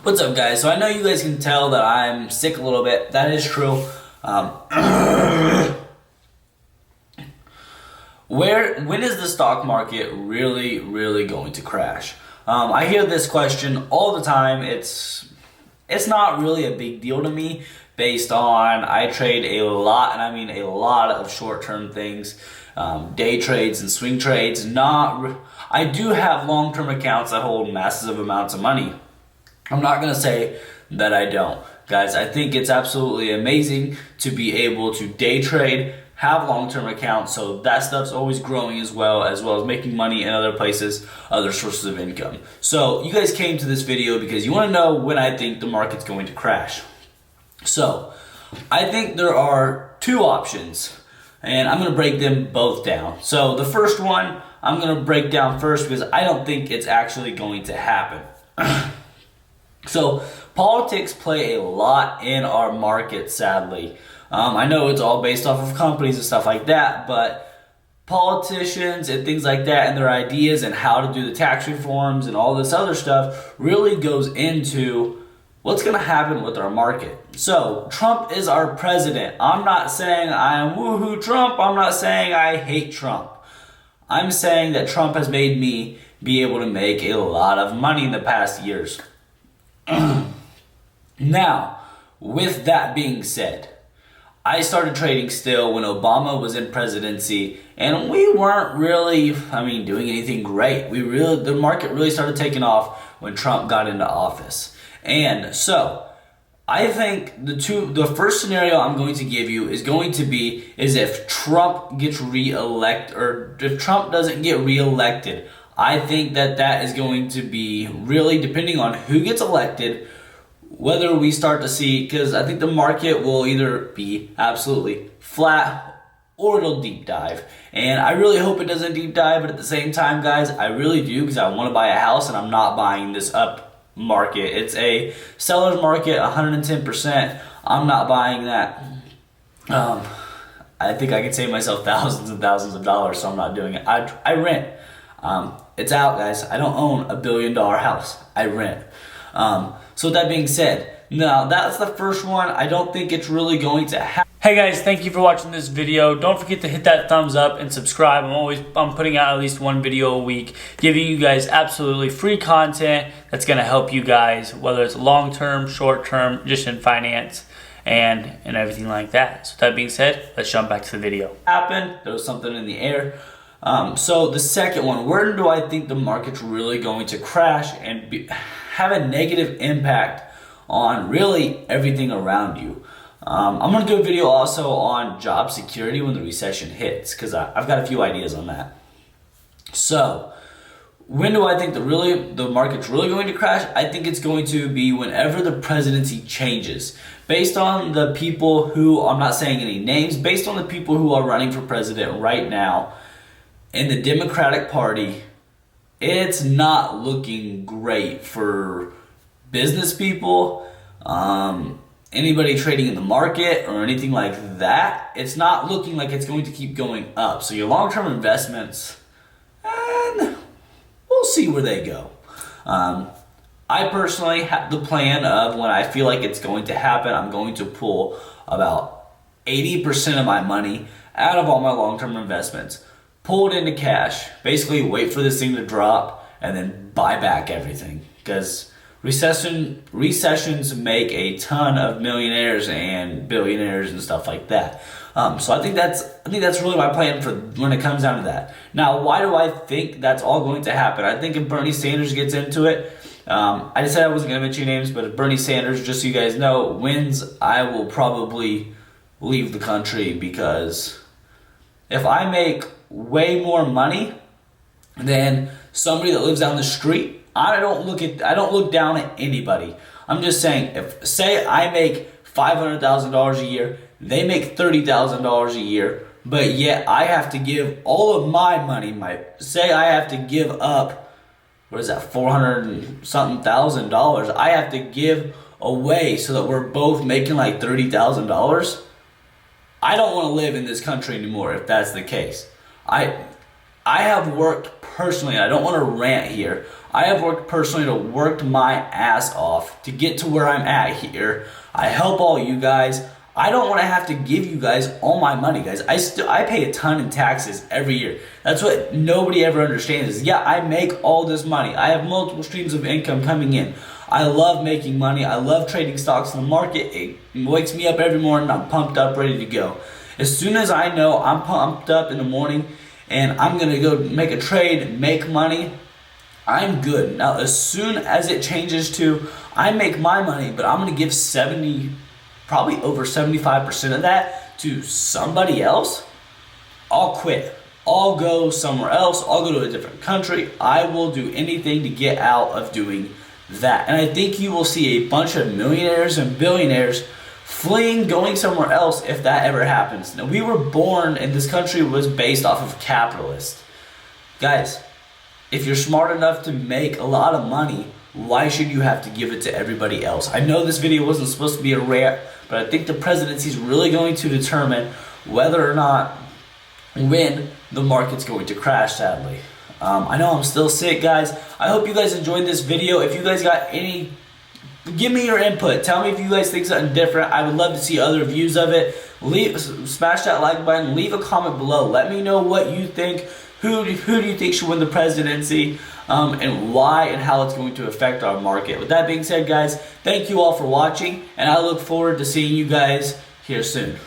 What's up, guys? So I know you guys can tell that I'm sick a little bit. That is true. When is the stock market really going to crash? I hear this question all the time. It's not really a big deal to me based on I trade a lot, and I mean a lot of short-term things, day trades and swing trades. I do have long-term accounts that hold massive amounts of money. I'm not going to say that I don't. Guys, I think it's absolutely amazing to be able to day trade, have long-term accounts, so that stuff's always growing as well as making money in other places, other sources of income. So you guys came to this video because you want to know when I think the market's going to crash. So I think there are two options, and I'm going to break them both down. So the first one I'm going to break down first because I don't think it's actually going to happen. So politics play a lot in our market, sadly. I know it's all based off of companies and stuff like that, but politicians and things like that and their ideas and how to do the tax reforms and all this other stuff really goes into what's going to happen with our market. So Trump is our president. I'm not saying I am woohoo Trump. I'm not saying I hate Trump. I'm saying that Trump has made me be able to make a lot of money in the past years. Now, with that being said, I started trading still when Obama was in presidency, and we weren't really, doing anything great. The market really started taking off when Trump got into office. And so, I think the first scenario I'm going to give you is if Trump gets reelected, or if Trump doesn't get reelected. I think that is going to be really depending on who gets elected, whether we start to see, because I think the market will either be absolutely flat or it'll deep dive. And I really hope it doesn't deep dive, but at the same time, guys, I really do, because I want to buy a house and I'm not buying this up market. It's a seller's market, 110%. I'm not buying that. I think I could save myself thousands and thousands of dollars, so I'm not doing it. I rent. It's out, guys. I don't own $1 billion house. I rent. So with that being said, now that's the first one. I don't think it's really going to happen. Hey guys, thank you for watching this video. Don't forget to hit that thumbs up and subscribe. I'm putting out at least one video a week, giving you guys absolutely free content that's going to help you guys, whether it's long-term, short-term, just in finance and everything like that. So with that being said, let's jump back to the video. There was something in the air. So the second one, where do I think the market's really going to crash and have a negative impact on really everything around you? I'm going to do a video also on job security when the recession hits, because I've got a few ideas on that. So when do I think the market's really going to crash? I think it's going to be whenever the presidency changes. Based on the people who, I'm not saying any names, based on the people who are running for president right now in the Democratic Party, it's not looking great for business people, anybody trading in the market or anything like that. It's not looking like it's going to keep going up. So your long-term investments, and we'll see where they go. I personally have the plan of when I feel like it's going to happen, I'm going to pull about 80% of my money out of all my long-term investments, pull it into cash, basically wait for this thing to drop, and then buy back everything. Because recessions make a ton of millionaires and billionaires and stuff like that. So I think that's really my plan for when it comes down to that. Now, why do I think that's all going to happen? I think if Bernie Sanders gets into it, I just said I wasn't going to mention names, but if Bernie Sanders, just so you guys know, wins, I will probably leave the country, because if I make way more money than somebody that lives down the street, I don't look down at anybody. I'm just saying, say I make $500,000 a year, they make $30,000 a year, but yet I have to give all of my money, say I have to give up, what is that, $400 and something thousand, I have to give away so that we're both making like $30,000. I don't want to live in this country anymore if that's the case. I have worked personally, I don't want to rant here, I have worked personally worked my ass off to get to where I'm at here. I help all you guys. I don't want to have to give you guys all my money, guys. I pay a ton in taxes every year. That's what nobody ever understands is, yeah, I make all this money. I have multiple streams of income coming in. I love making money. I love trading stocks in the market. It wakes me up every morning. I'm pumped up, ready to go. As soon as I know I'm pumped up in the morning and I'm going to go make a trade, make money, I'm good. Now, as soon as it changes to I make my money, but I'm going to give probably over 75% of that to somebody else, I'll quit. I'll go somewhere else. I'll go to a different country. I will do anything to get out of doing that. And I think you will see a bunch of millionaires and billionaires fleeing, going somewhere else if that ever happens. Now, we were born and this country was based off of capitalist. Guys, if you're smart enough to make a lot of money, why should you have to give it to everybody else? I know this video wasn't supposed to be a rant, but I think the presidency is really going to determine whether or not when the market's going to crash, sadly. I know I'm still sick, guys. I hope you guys enjoyed this video. If you guys got any, give me your input. Tell me if you guys think something different. I would love to see other views of it. Smash that like button. Leave a comment below. Let me know what you think. Who do you think should win the presidency, and why, and how it's going to affect our market. With that being said, guys, thank you all for watching, and I look forward to seeing you guys here soon.